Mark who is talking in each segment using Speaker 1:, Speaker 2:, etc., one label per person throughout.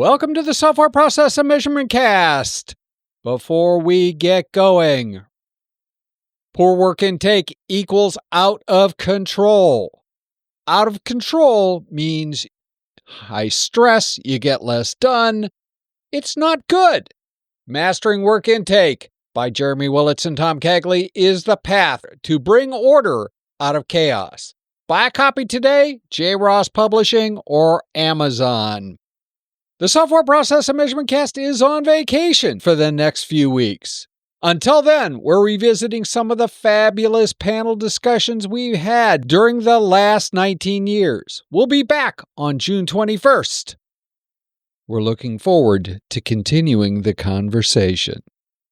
Speaker 1: Welcome to the Software Process and Measurement Cast. Before we get going, poor work intake equals out of control. Out of control means high stress, you get less done. It's not good. Mastering Work Intake by Jeremy Willits and Tom Cagley is the path to bring order out of chaos. Buy a copy today, J. Ross Publishing or Amazon. The Software Process and Measurement Cast is on vacation for the next few weeks. Until then, we're revisiting some of the fabulous panel discussions we've had during the last 19 years. We'll be back on June 21st. We're looking forward to continuing the conversation.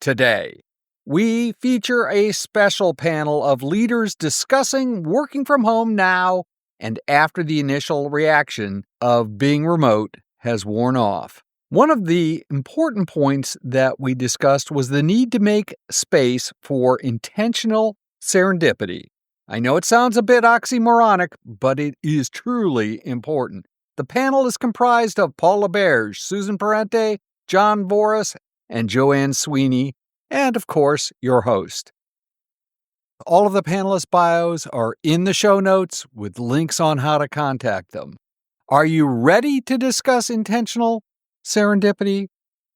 Speaker 1: Today, we feature a special panel of leaders discussing working from home now and after the initial reaction of being remote has worn off. One of the important points that we discussed was the need to make space for intentional serendipity. I know it sounds a bit oxymoronic, but it is truly important. The panel is comprised of Paul Laberge, Susan Parente, John Voris, and Ann Sweeney, and of course, your host. All of the panelist bios are in the show notes with links on how to contact them. Are you ready to discuss intentional serendipity?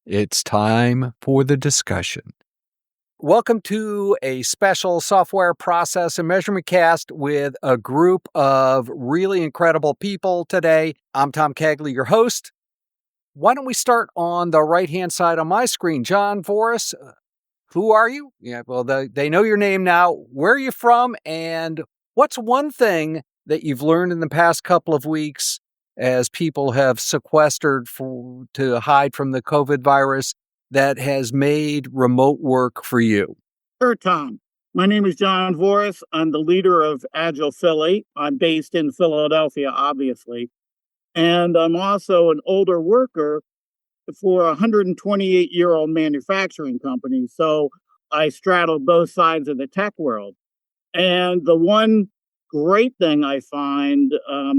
Speaker 1: It's time for the discussion. Welcome to a special Software Process and Measurement Cast with a group of really incredible people today. I'm Tom Cagley, your host. Why don't we start on the right-hand side on my screen? John Voris, who are you? Yeah, well, they know your name now. Where are you from? And what's one thing that you've learned in the past couple of weeks as people have sequestered to hide from the COVID virus that has made remote work for you?
Speaker 2: Sure, Tom. My name is John Voris. I'm the leader of Agile Philly. I'm based in Philadelphia, obviously. And I'm also an older worker for a 128-year-old manufacturing company. So I straddle both sides of the tech world. And the one great thing I find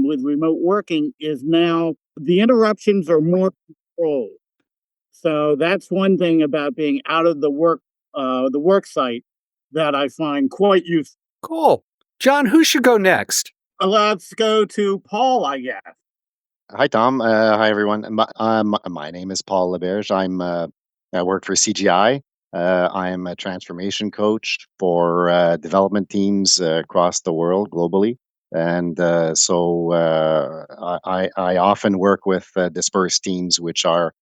Speaker 2: with remote working is now the interruptions are more controlled. So that's one thing about being out of the work site that I find quite useful.
Speaker 1: Cool. John, who should go next?
Speaker 2: Let's go to Paul, I guess.
Speaker 3: Hi, Tom. Hi, everyone. My name is Paul Laberge. I work for CGI. I am a transformation coach for development teams across the world globally. And so I often work with dispersed teams, which are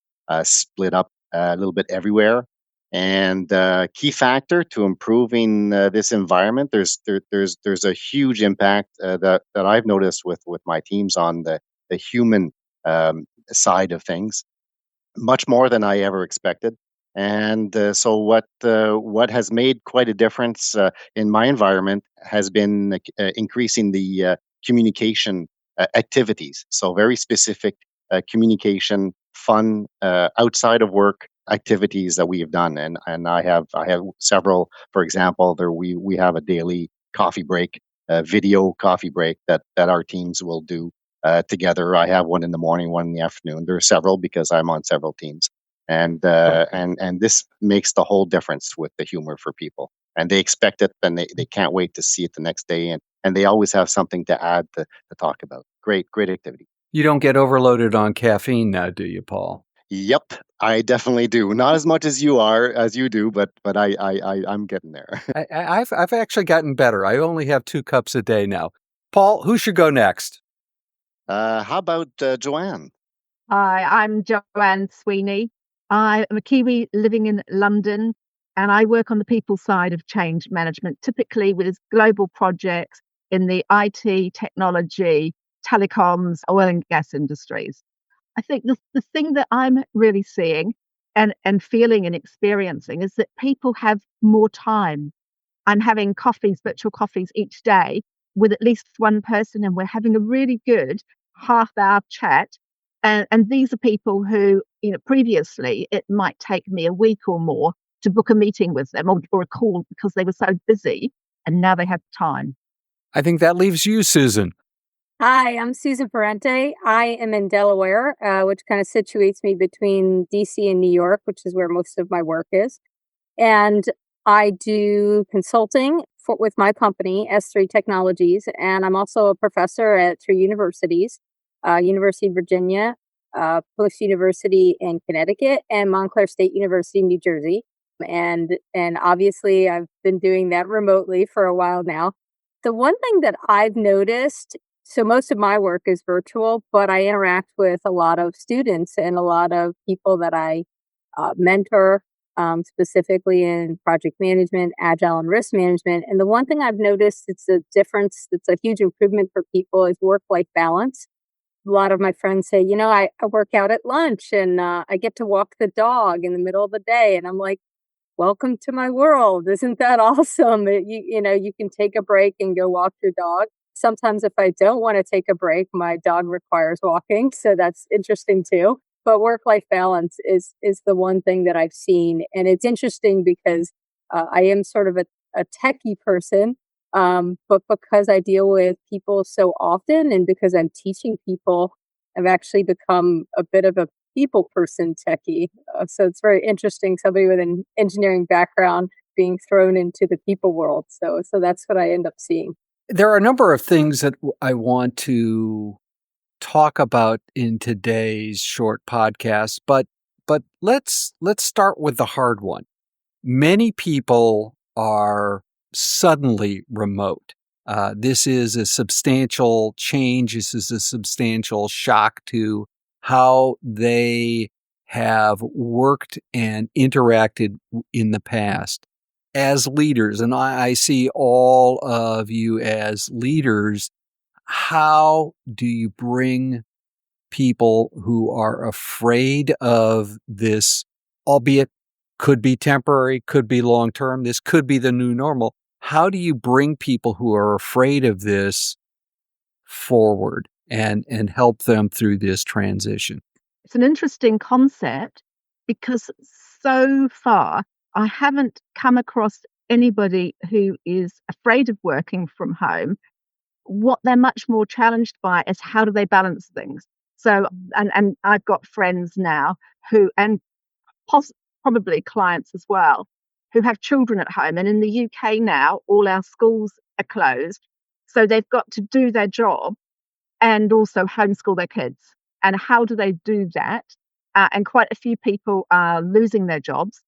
Speaker 3: split up a little bit everywhere. And key factor to improving this environment, there's a huge impact that I've noticed with my teams on the human side of things, much more than I ever expected. And so what has made quite a difference in my environment has been increasing the communication activities. So very specific communication, fun, outside of work activities that we have done. And I have several. For example, we have a daily coffee break, video coffee break that our teams will do together. I have one in the morning, one in the afternoon. There are several because I'm on several teams. And this makes the whole difference with the humor for people. And they expect it, and they can't wait to see it the next day. And they always have something to add to talk about. Great activity.
Speaker 1: You don't get overloaded on caffeine now, do you, Paul?
Speaker 3: Yep, I definitely do. Not as much as you do, but I'm getting there.
Speaker 1: I've actually gotten better. I only have 2 cups a day now. Paul, who should go next?
Speaker 3: How about Joanne?
Speaker 4: Hi, I'm Ann Sweeney. I'm a Kiwi living in London, and I work on the people side of change management, typically with global projects in the IT, technology, telecoms, oil and gas industries. I think the thing that I'm really seeing and feeling and experiencing is that people have more time. I'm having virtual coffees each day with at least one person, and we're having a really good half-hour chat. And these are people who, previously it might take me a week or more to book a meeting with them or a call because they were so busy, and now they have time.
Speaker 1: I think that leaves you, Susan.
Speaker 5: Hi, I'm Susan Parente. I am in Delaware, which kind of situates me between DC and New York, which is where most of my work is. And I do consulting with my company, S3 Technologies, and I'm also a professor at 3 universities, University of Virginia, Post University in Connecticut, and Montclair State University in New Jersey. And obviously, I've been doing that remotely for a while now. The one thing that I've noticed, so most of my work is virtual, but I interact with a lot of students and a lot of people that I mentor, specifically in project management, agile, and risk management. And the one thing I've noticed, it's a difference, it's a huge improvement for people, is work-life balance. A lot of my friends say, I work out at lunch and I get to walk the dog in the middle of the day. And I'm like, welcome to my world. Isn't that awesome? That you can take a break and go walk your dog. Sometimes if I don't want to take a break, my dog requires walking. So that's interesting too. But work-life balance is the one thing that I've seen. And it's interesting because I am sort of a techie person, but because I deal with people so often and because I'm teaching people, I've actually become a bit of a people person techie. So it's very interesting, somebody with an engineering background being thrown into the people world. So that's what I end up seeing.
Speaker 1: There are a number of things that I want to talk about in today's short podcast, but let's start with the hard one. Many people are suddenly remote. This is a substantial change. This is a substantial shock to how they have worked and interacted in the past. As leaders, and I see all of you as leaders, how do you bring people who are afraid of this, albeit could be temporary, could be long-term, this could be the new normal. How do you bring people who are afraid of this forward and help them through this transition?
Speaker 4: It's an interesting concept because so far I haven't come across anybody who is afraid of working from home. What they're much more challenged by is how do they balance things. So, and I've got friends now who, and probably clients as well, who have children at home. And in the UK now, all our schools are closed. So they've got to do their job and also homeschool their kids. And how do they do that? And quite a few people are losing their jobs.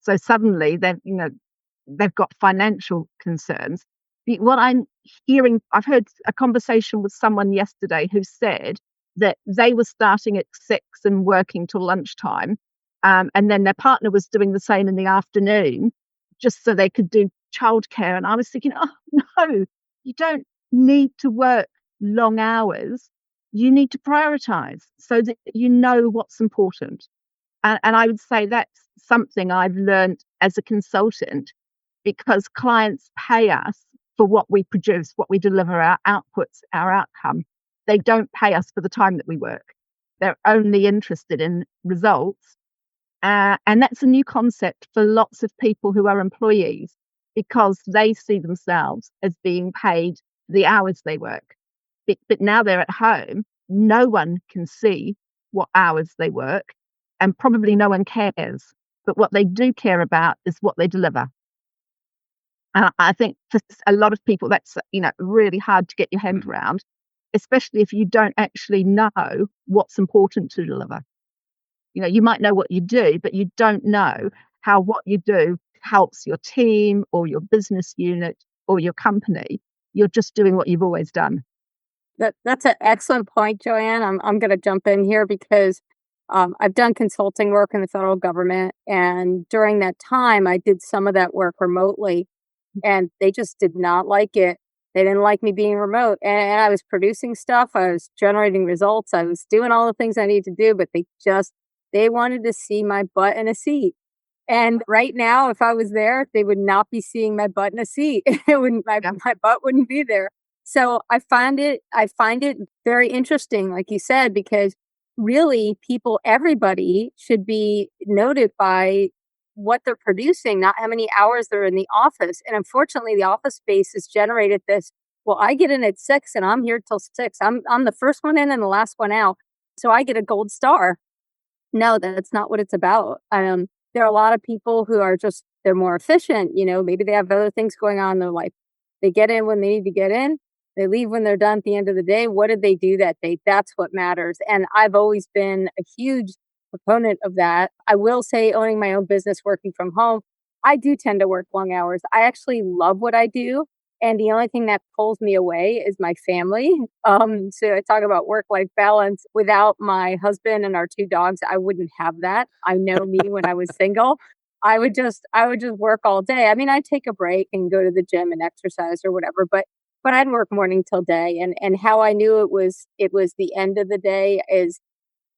Speaker 4: So suddenly they've got financial concerns. What I'm hearing, I've heard a conversation with someone yesterday who said that they were starting at 6 and working till lunchtime. And then their partner was doing the same in the afternoon, just so they could do childcare. And I was thinking, oh, no, you don't need to work long hours. You need to prioritize so that you know what's important. And I would say that's something I've learned as a consultant, because clients pay us for what we produce, what we deliver, our outputs, our outcome. They don't pay us for the time that we work. They're only interested in results. And that's a new concept for lots of people who are employees, because they see themselves as being paid the hours they work. But now they're at home, no one can see what hours they work, and probably no one cares. But what they do care about is what they deliver. And I think for a lot of people, that's really hard to get your head around, especially if you don't actually know what's important to deliver. You might know what you do, but you don't know how what you do helps your team or your business unit or your company. You're just doing what you've always done.
Speaker 5: That's an excellent point, Joanne. I'm going to jump in here because I've done consulting work in the federal government, and during that time, I did some of that work remotely, and they just did not like it. They didn't like me being remote, and I was producing stuff, I was generating results, I was doing all the things I needed to do, but they wanted to see my butt in a seat. And right now, if I was there, they would not be seeing my butt in a seat. My butt wouldn't be there. So I find it very interesting, like you said, because really everybody should be noted by what they're producing, not how many hours they're in the office. And unfortunately, the office space has generated this well, I get in at 6 and I'm here till 6. I'm the first one in and the last one out. So I get a gold star. No, that's not what it's about. There are a lot of people who are just, they're more efficient. Maybe they have other things going on in their life. They get in when they need to get in. They leave when they're done at the end of the day. What did they do that day? That's what matters. And I've always been a huge proponent of that. I will say, owning my own business, working from home, I do tend to work long hours. I actually love what I do. And the only thing that pulls me away is my family. So I talk about work-life balance. Without my husband and our 2 dogs, I wouldn't have that. I know me when I was single. I would just work all day. I mean, I'd take a break and go to the gym and exercise or whatever, but I'd work morning till day. And how I knew it was the end of the day is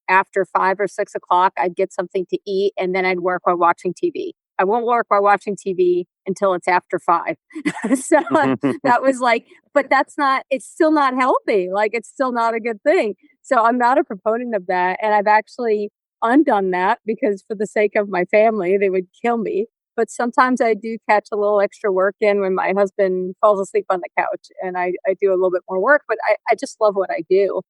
Speaker 5: after 5 or 6 o'clock, I'd get something to eat, and then I'd work while watching TV. I won't work while watching TV until it's after 5. So that was like, but it's still not healthy. Like, it's still not a good thing. So I'm not a proponent of that. And I've actually undone that because for the sake of my family, they would kill me. But sometimes I do catch a little extra work in when my husband falls asleep on the couch and I do a little bit more work, but I just love what I do.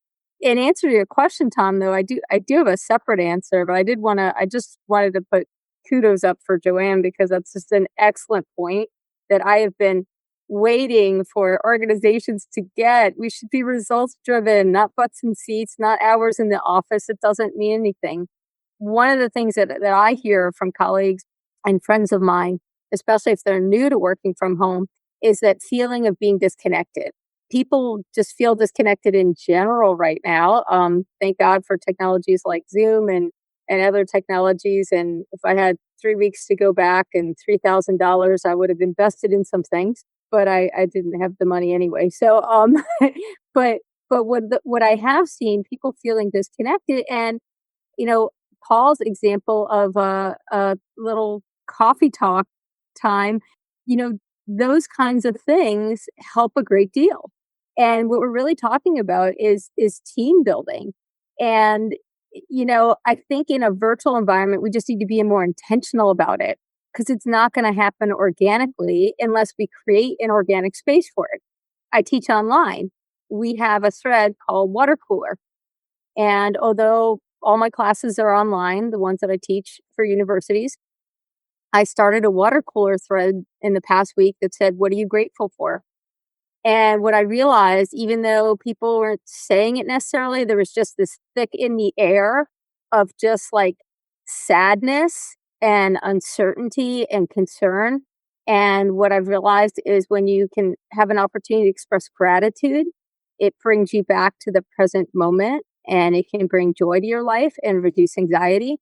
Speaker 5: In answer to your question, Tom, though, I do have a separate answer, but I just wanted to put kudos up for Joanne because that's just an excellent point that I have been waiting for organizations to get. We should be results driven, not butts in seats, not hours in the office. It doesn't mean anything. One of the things that I hear from colleagues and friends of mine, especially if they're new to working from home, is that feeling of being disconnected. People just feel disconnected in general right now. Thank God for technologies like Zoom and other technologies. And if I had 3 weeks to go back and $3,000, I would have invested in some things, but I didn't have the money anyway. So, but what I have seen, people feeling disconnected, and Paul's example of a little coffee talk time, those kinds of things help a great deal. And what we're really talking about is team building. And I think in a virtual environment, we just need to be more intentional about it because it's not going to happen organically unless we create an organic space for it. I teach online. We have a thread called Water Cooler. And although all my classes are online, the ones that I teach for universities, I started a water cooler thread in the past week that said, what are you grateful for? And what I realized, even though people weren't saying it necessarily, there was just this thick in the air of just like sadness and uncertainty and concern. And what I've realized is when you can have an opportunity to express gratitude, it brings you back to the present moment and it can bring joy to your life and reduce anxiety.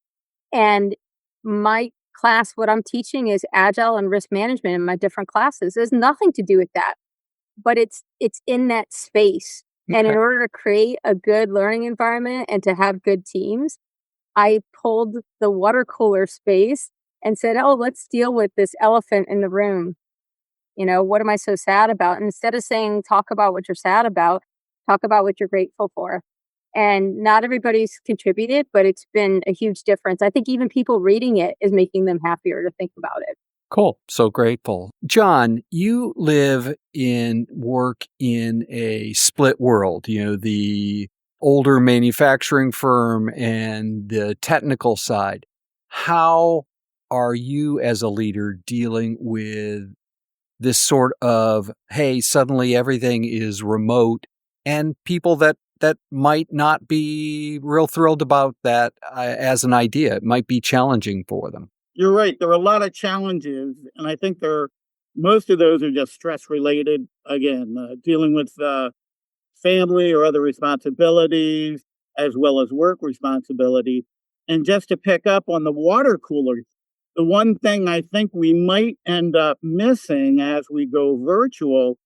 Speaker 5: And my class, what I'm teaching is agile and risk management in my different classes. There's nothing to do with that. But it's in that space. Okay. And in order to create a good learning environment and to have good teams, I pulled the water cooler space and said, oh, let's deal with this elephant in the room. What am I so sad about? And instead of saying, talk about what you're sad about, talk about what you're grateful for. And not everybody's contributed, but it's been a huge difference. I think even people reading it is making them happier to think about it.
Speaker 1: Cool. So grateful. John, you work in a split world, the older manufacturing firm and the technical side. How are you as a leader dealing with this sort of, hey, suddenly everything is remote and people that might not be real thrilled about that as an idea? It might be challenging for them.
Speaker 2: You're right. There are a lot of challenges, and I think most of those are just stress related. Again, dealing with family or other responsibilities, as well as work responsibility. And just to pick up on the water cooler, the one thing I think we might end up missing as we go virtual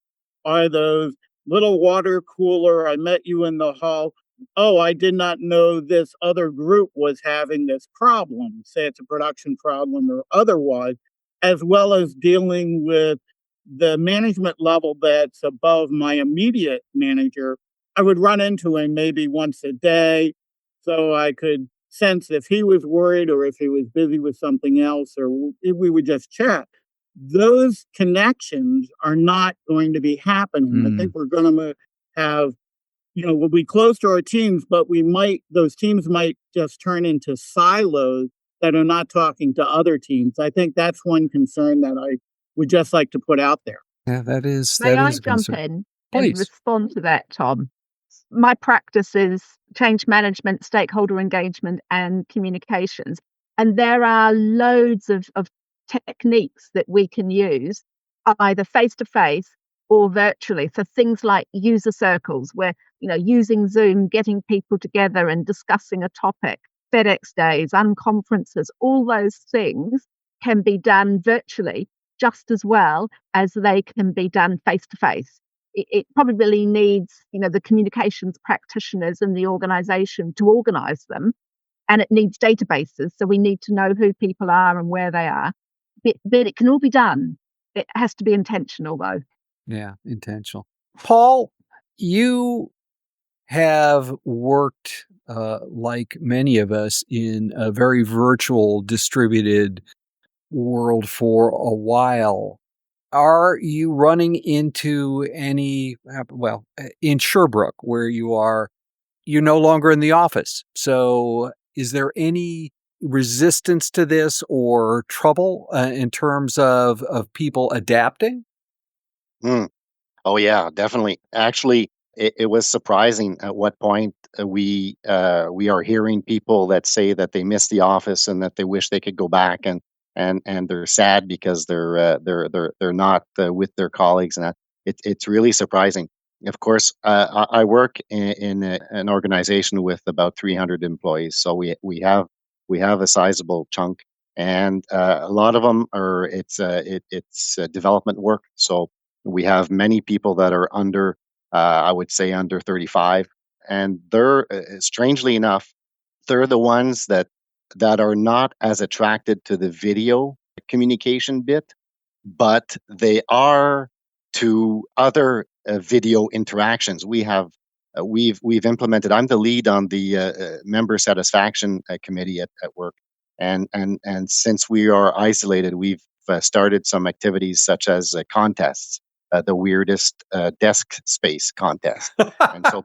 Speaker 2: are those little water cooler, I met you in the hall. Oh, I did not know this other group was having this problem, say it's a production problem or otherwise, as well as dealing with the management level that's above my immediate manager. I would run into him maybe once a day so I could sense if he was worried or if he was busy with something else, or if we would just chat. those connections are not going to be happening. I think we're going to have, we'll be close to our teams, but those teams might just turn into silos that are not talking to other teams. I think that's one concern that I would just like to put out there.
Speaker 1: Yeah, that is
Speaker 4: May I
Speaker 1: a
Speaker 4: jump
Speaker 1: concern.
Speaker 4: in
Speaker 1: Please.
Speaker 4: and respond to that, Tom? My practice is change management, stakeholder engagement, and communications. And there are loads of techniques that we can use, either face-to-face or virtually. So things like user circles, where, using Zoom, getting people together and discussing a topic, FedEx days, unconferences, all those things can be done virtually just as well as they can be done face-to-face. It probably needs, the communications practitioners in the organization to organize them, and it needs databases. So we need to know who people are and where they are. But it can all be done. It has to be intentional, though.
Speaker 1: Yeah, intentional. Paul, you have worked, like many of us, in a very virtual, distributed world for a while. Are you running into any, in Sherbrooke, where you're no longer in the office? So is there any resistance to this or trouble in terms of people adapting?
Speaker 3: Oh, yeah, definitely. Actually, it was surprising at what point we are hearing people that say that they miss the office and that they wish they could go back, and they're sad because they're not with their colleagues, and that it's really surprising. Of course, I work in an organization with about 300 employees, so we have a sizable chunk, and a lot of them are it's development work. So we have many people that are under, I would say, under 35, and they're strangely enough, they're the ones that are not as attracted to the video communication bit, but they are to other video interactions. We've implemented. I'm the lead on the member satisfaction committee at work, and since we are isolated, we've started some activities such as contests. The weirdest desk space contest, and so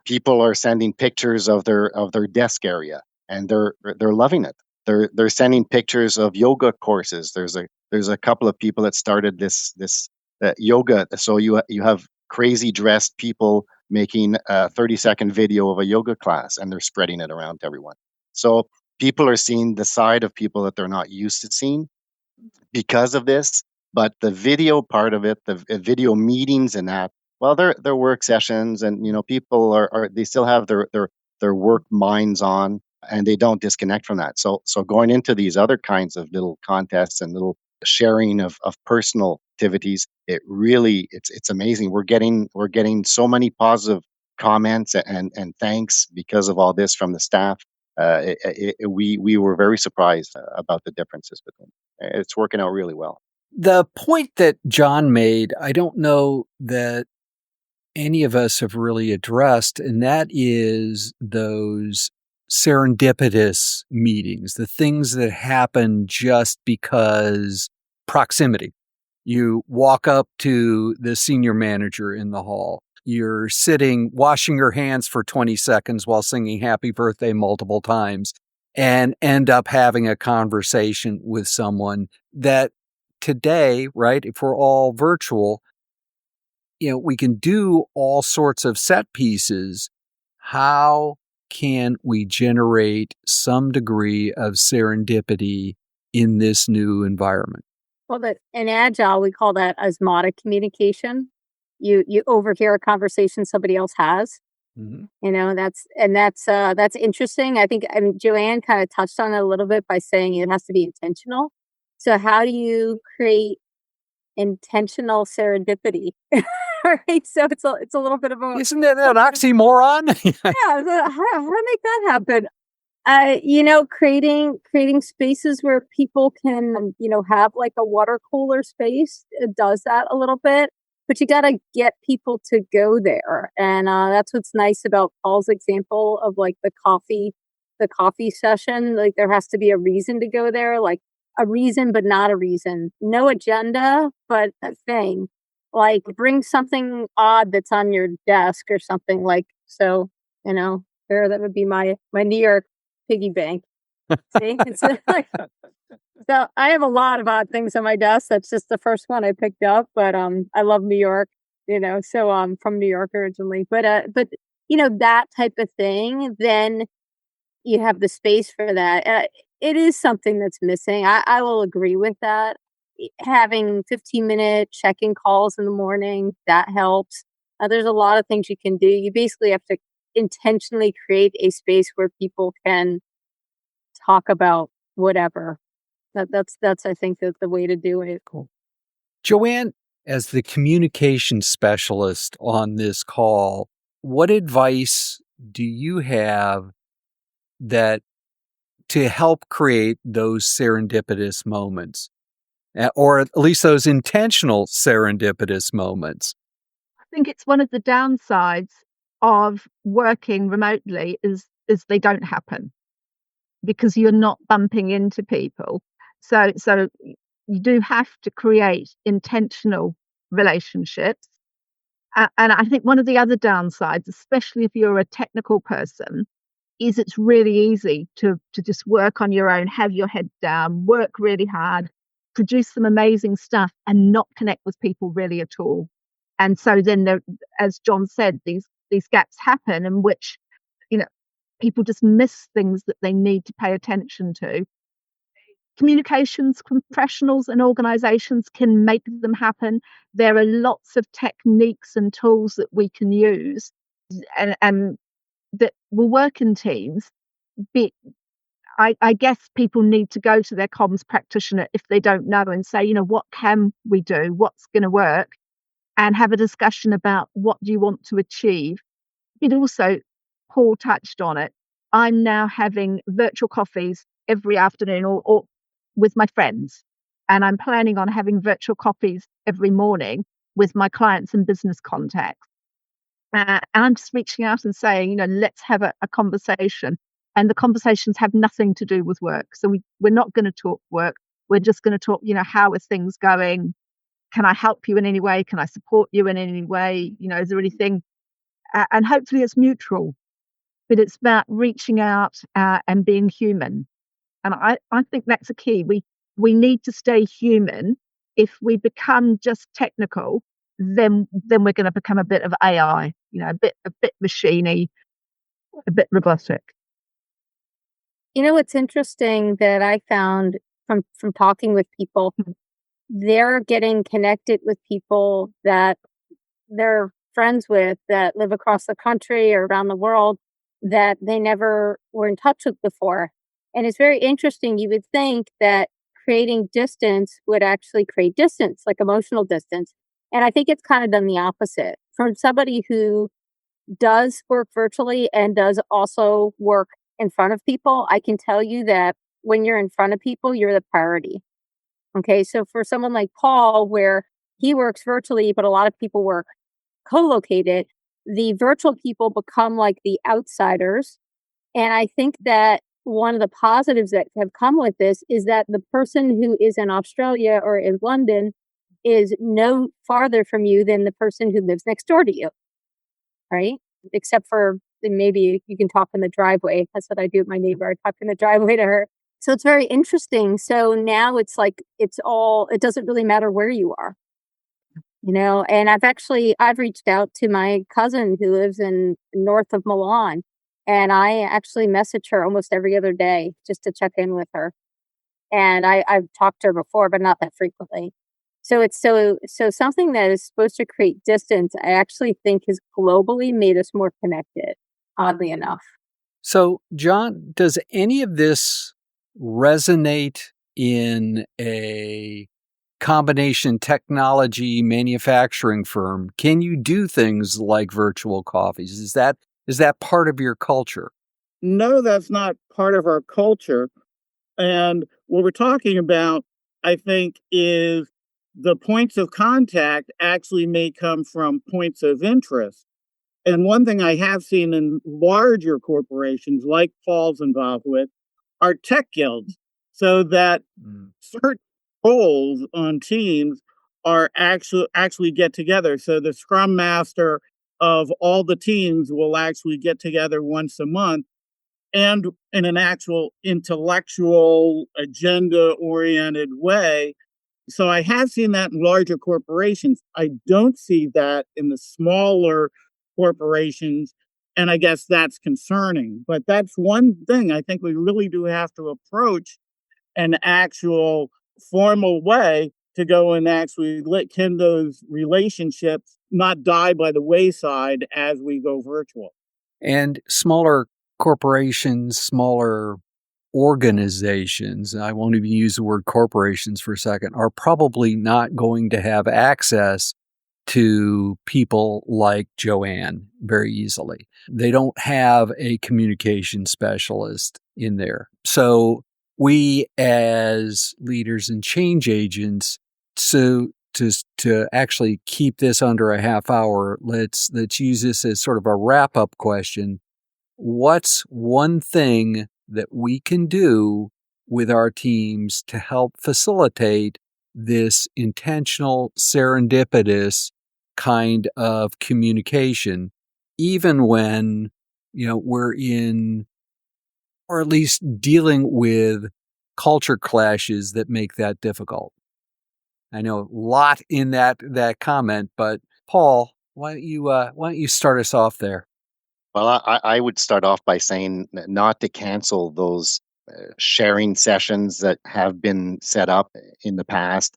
Speaker 3: people are sending pictures of their desk area, and they're loving it. They're sending pictures of yoga courses. There's a couple of people that started this yoga. So you have crazy dressed people making a 30-second video of a yoga class, and they're spreading it around to everyone. So people are seeing the side of people that they're not used to seeing because of this. But the video part of it, the video meetings and that, well, they're work sessions, and people are they still have their work minds on, and they don't disconnect from that. So going into these other kinds of little contests and little sharing of personal activities, it's amazing. We're getting so many positive comments and thanks because of all this from the staff. We were very surprised about the differences between. It's working out really well.
Speaker 1: The point that John made, I don't know that any of us have really addressed, and that is those serendipitous meetings, the things that happen just because proximity. You walk up to the senior manager in the hall. You're sitting, washing your hands for 20 seconds while singing happy birthday multiple times, and end up having a conversation with someone that today, right, if we're all virtual, we can do all sorts of set pieces. How can we generate some degree of serendipity in this new environment?
Speaker 5: Well, in Agile, we call that osmotic communication. You overhear a conversation somebody else has. Mm-hmm. That's interesting. I think Joanne kind of touched on it a little bit by saying it has to be intentional. So how do you create intentional serendipity? Right. So it's a little bit of a.
Speaker 1: Isn't that an oxymoron?
Speaker 5: Yeah. How to make that happen? Creating spaces where people can, have like a water cooler space. It does that a little bit, but you got to get people to go there. And that's what's nice about Paul's example of like the coffee session. Like there has to be a reason to go there. Like a reason, but not a reason. No agenda, but a thing. Like bring something odd that's on your desk or something like so. There that would be my New York piggy bank. See, it's like so. I have a lot of odd things on my desk. That's just the first one I picked up. But I love New York. So I'm from New York originally. But that type of thing. Then you have the space for that. It is something that's missing. I will agree with that. Having 15-minute check-in calls in the morning, that helps. There's a lot of things you can do. You basically have to intentionally create a space where people can talk about whatever. That's I think the way to do it.
Speaker 1: Cool. Joanne, as the communication specialist on this call, what advice do you have that to help create those serendipitous moments, or at least those intentional serendipitous moments?
Speaker 4: I think it's one of the downsides of working remotely is they don't happen because you're not bumping into people. So you do have to create intentional relationships. And I think one of the other downsides, especially if you're a technical person, is it's really easy to just work on your own, have your head down, work really hard, produce some amazing stuff and not connect with people really at all. And so then there, as John said, these gaps happen in which, people just miss things that they need to pay attention to. Communications professionals and organizations can make them happen. There are lots of techniques and tools that we can use and that will work in teams. I guess people need to go to their comms practitioner if they don't know and say, what can we do? What's going to work? And have a discussion about what do you want to achieve. But also, Paul touched on it. I'm now having virtual coffees every afternoon or with my friends. And I'm planning on having virtual coffees every morning with my clients and business contacts. And I'm just reaching out and saying, let's have a conversation. And the conversations have nothing to do with work. So we're not going to talk work. We're just going to talk, how are things going? Can I help you in any way? Can I support you in any way? Is there anything? And hopefully it's mutual. But it's about reaching out and being human. And I think that's a key. We need to stay human. If we become just technical, then we're going to become a bit of AI, a bit machiney, a bit robotic.
Speaker 5: What's interesting that I found from talking with people, they're getting connected with people that they're friends with that live across the country or around the world that they never were in touch with before. And it's very interesting. You would think that creating distance would actually create distance, like emotional distance. And I think it's kind of done the opposite. From somebody who does work virtually and does also work in front of people, I can tell you that when you're in front of people, you're the priority. Okay, so for someone like Paul, where he works virtually, but a lot of people work co-located, the virtual people become like the outsiders. And I think that one of the positives that have come with this is that the person who is in Australia or in London is no farther from you than the person who lives next door to you, right? Except for maybe you can talk in the driveway. That's what I do with my neighbor. I talk in the driveway to her. So it's very interesting. So now it's like, it doesn't really matter where you are, and I've reached out to my cousin who lives in north of Milan, and I actually message her almost every other day just to check in with her. And I've talked to her before, but not that frequently. So it's so something that is supposed to create distance, I actually think has globally made us more connected, oddly enough.
Speaker 1: So, John, does any of this resonate in a combination technology manufacturing firm? Can you do things like virtual coffees? Is that part of your culture?
Speaker 2: No, that's not part of our culture. And what we're talking about, I think, is the points of contact actually may come from points of interest. And one thing I have seen in larger corporations like Paul's involved with are tech guilds. so that certain roles on teams are actually get together. So the Scrum Master of all the teams will actually get together once a month, and in an actual intellectual, agenda-oriented way. So I have seen that in larger corporations. I don't see that in the smaller corporations, and I guess that's concerning. But that's one thing I think we really do have to approach an actual formal way to go and actually let those relationships not die by the wayside as we go virtual.
Speaker 1: And smaller corporations, smaller organizations, I won't even use the word corporations for a second, are probably not going to have access to people like Joanne very easily. They don't have a communication specialist in there. So we as leaders and change agents, so to actually keep this under a half hour, let's use this as sort of a wrap-up question. What's one thing that we can do with our teams to help facilitate this intentional, serendipitous kind of communication, even when, we're in, or at least dealing with culture clashes that make that difficult? I know a lot in that comment, but Paul, why don't you start us off there?
Speaker 3: Well, I would start off by saying not to cancel those sharing sessions that have been set up in the past.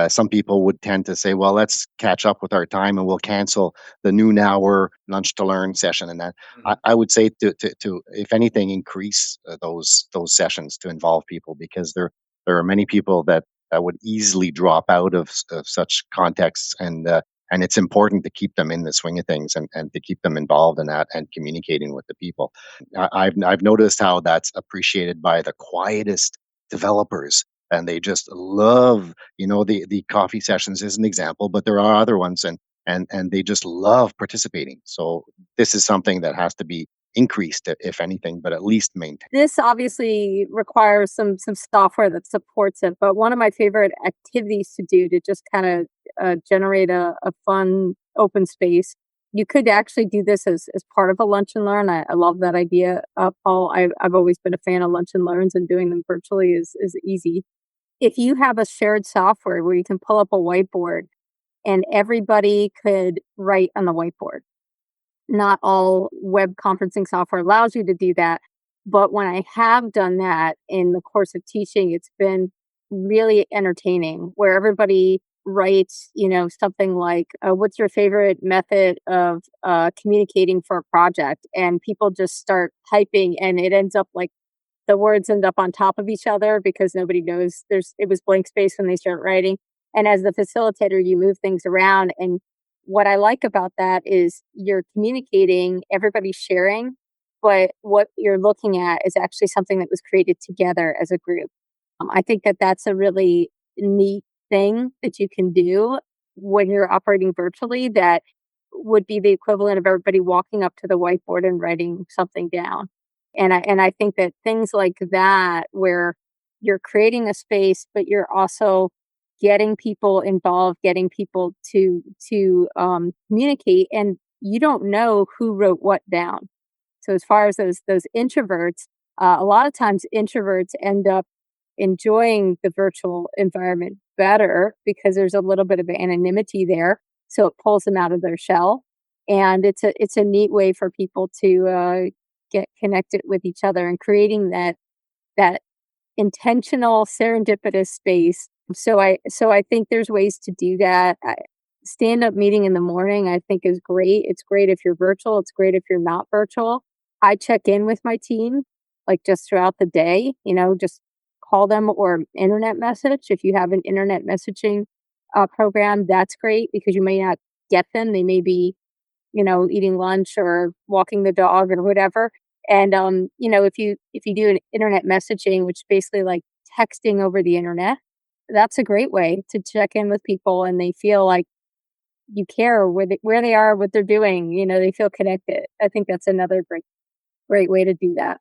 Speaker 3: Some people would tend to say, well, let's catch up with our time and we'll cancel the noon hour lunch to learn session. And that I would say to if anything, increase those sessions to involve people, because there are many people that would easily drop out of such contexts, and it's important to keep them in the swing of things and to keep them involved in that and communicating with the people. I've noticed how that's appreciated by the quietest developers, and they just love, the coffee sessions is an example, but there are other ones, and they just love participating. So this is something that has to be increased, if anything, but at least maintained.
Speaker 5: This obviously requires some software that supports it, but one of my favorite activities to do to just kind of generate a fun open space. You could actually do this as part of a lunch and learn. I love that idea, Paul. I've always been a fan of lunch and learns, and doing them virtually is easy. If you have a shared software where you can pull up a whiteboard and everybody could write on the whiteboard. Not all web conferencing software allows you to do that. But when I have done that in the course of teaching, it's been really entertaining, where everybody writes, something like, what's your favorite method of communicating for a project? And people just start typing, and it ends up like the words end up on top of each other because nobody knows it was blank space when they start writing. And as the facilitator, you move things around. And what I like about that is you're communicating, everybody's sharing, but what you're looking at is actually something that was created together as a group. I think that that's a really neat thing that you can do when you're operating virtually that would be the equivalent of everybody walking up to the whiteboard and writing something down. And I think that things like that, where you're creating a space, but you're also getting people involved, getting people to communicate, and you don't know who wrote what down. So as far as those introverts, a lot of times introverts end up enjoying the virtual environment better because there's a little bit of anonymity there. So it pulls them out of their shell, and it's a neat way for people to get connected with each other and creating that intentional serendipitous space. So I think there's ways to do that. Stand-up meeting in the morning, I think, is great. It's great if you're virtual. It's great if you're not virtual. I check in with my team, like just throughout the day, just call them or internet message. If you have an internet messaging program, that's great because you may not get them. They may be, eating lunch or walking the dog or whatever. And, if you do an internet messaging, which is basically like texting over the internet, that's a great way to check in with people, and they feel like you care where they are, what they're doing. They feel connected. I think that's another great way to do that.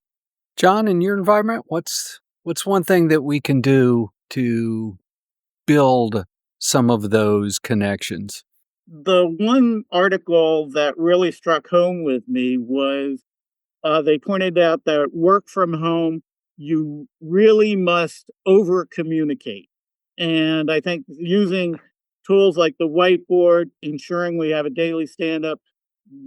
Speaker 1: John, in your environment, what's What's one thing that we can do to build some of those connections?
Speaker 2: The one article that really struck home with me was they pointed out that work from home, you really must over communicate. And I think using tools like the whiteboard, ensuring we have a daily stand up,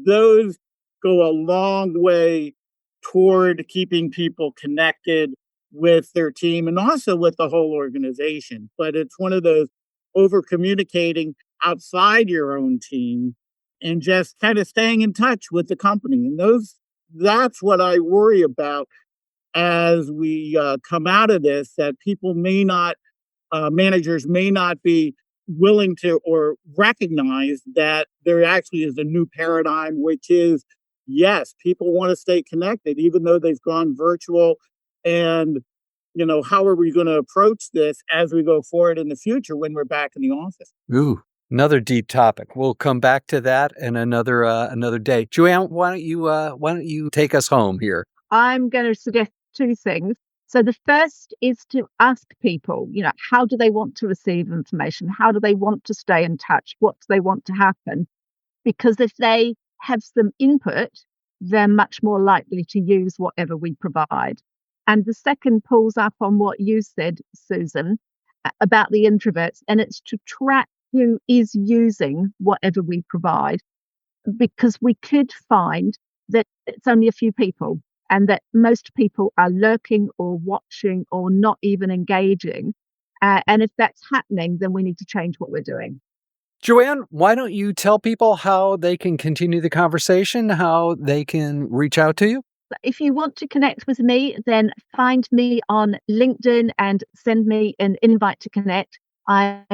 Speaker 2: those go a long way toward keeping people connected with their team and also with the whole organization. But it's one of those over communicating outside your own team and just kind of staying in touch with the company. And that's what I worry about as we come out of this, that people may not, managers may not be willing to or recognize that there actually is a new paradigm, which is, yes, people want to stay connected, even though they've gone virtual. And, how are we going to approach this as we go forward in the future when we're back in the office?
Speaker 1: Ooh, another deep topic. We'll come back to that in another day. Joanne, why don't you take us home here?
Speaker 4: I'm going to suggest two things. So the first is to ask people, how do they want to receive information? How do they want to stay in touch? What do they want to happen? Because if they have some input, they're much more likely to use whatever we provide. And the second pulls up on what you said, Susan, about the introverts, and it's to track who is using whatever we provide, because we could find that it's only a few people and that most people are lurking or watching or not even engaging. And if that's happening, then we need to change what we're doing.
Speaker 1: Joanne, why don't you tell people how they can continue the conversation, how they can reach out to you?
Speaker 4: If you want to connect with me, then find me on LinkedIn and send me an invite to connect. I'm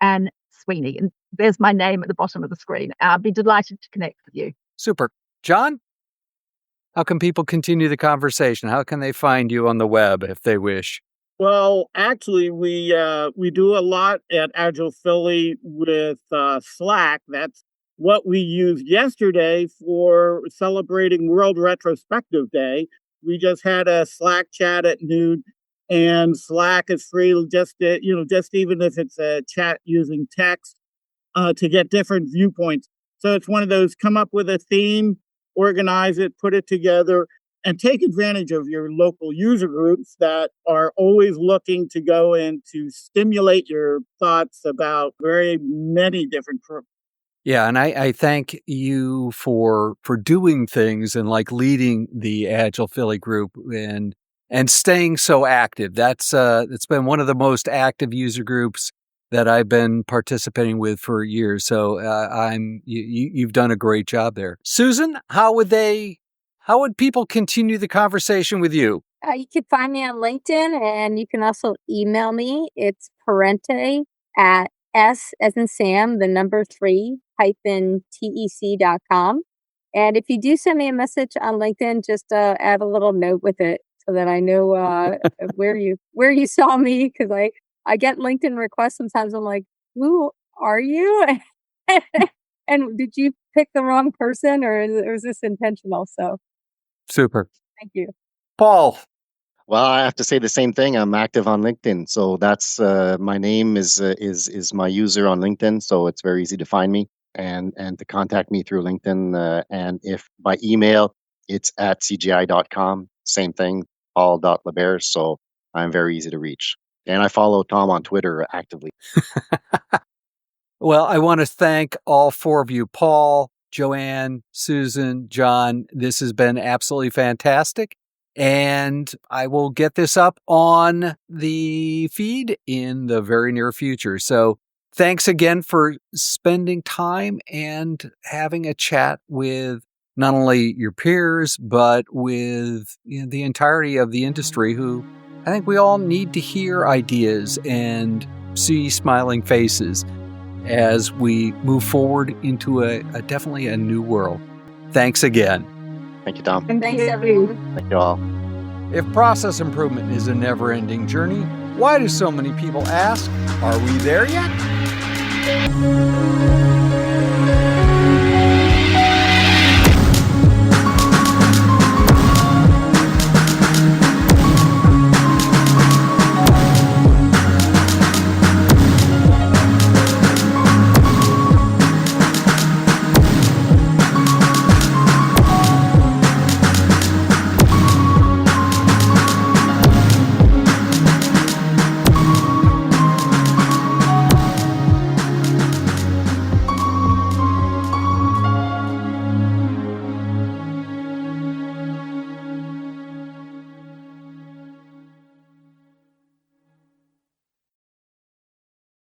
Speaker 4: Ann Sweeney, and there's my name at the bottom of the screen. I'll be delighted to connect with you.
Speaker 1: Super. John, how can people continue the conversation? How can they find you on the web if they wish?
Speaker 2: Well, actually, we do a lot at Agile Philly with Slack. That's what we used yesterday for celebrating World Retrospective Day. We just had a Slack chat at noon, and Slack is free, just even if it's a chat using text to get different viewpoints. So it's one of those, come up with a theme, organize it, put it together, and take advantage of your local user groups that are always looking to go in to stimulate your thoughts about very many different
Speaker 1: Yeah, and I thank you for doing things and like leading the Agile Philly group and staying so active. It's been one of the most active user groups that I've been participating with for years. So you've done a great job there. Susan, how would people continue the conversation with you?
Speaker 5: You can find me on LinkedIn, and you can also email me. It's Parente at S as in Sam, the number 3 -tec.com. And if you do send me a message on LinkedIn, just add a little note with it so that I know where you saw me, because I get LinkedIn requests sometimes. I'm like, who are you? And did you pick the wrong person, or is this intentional? So
Speaker 1: super.
Speaker 5: Thank you.
Speaker 1: Paul.
Speaker 3: Well, I have to say the same thing. I'm active on LinkedIn, so that's my name is my user on LinkedIn, so it's very easy to find me and to contact me through LinkedIn. And if by email, it's at cgi.com. Same thing, Paul.Laberge. So I'm very easy to reach, and I follow Tom on Twitter actively.
Speaker 1: Well, I want to thank all 4 of you, Paul, Joanne, Susan, John. This has been absolutely fantastic. And I will get this up on the feed in the very near future. So thanks again for spending time and having a chat with not only your peers, but with the entirety of the industry, who I think we all need to hear ideas and see smiling faces as we move forward into a definitely a new world. Thanks again.
Speaker 3: Thank you, Tom.
Speaker 5: And thanks, everyone.
Speaker 3: Thank you all.
Speaker 1: If process improvement is a never-ending journey, why do so many people ask, are we there yet?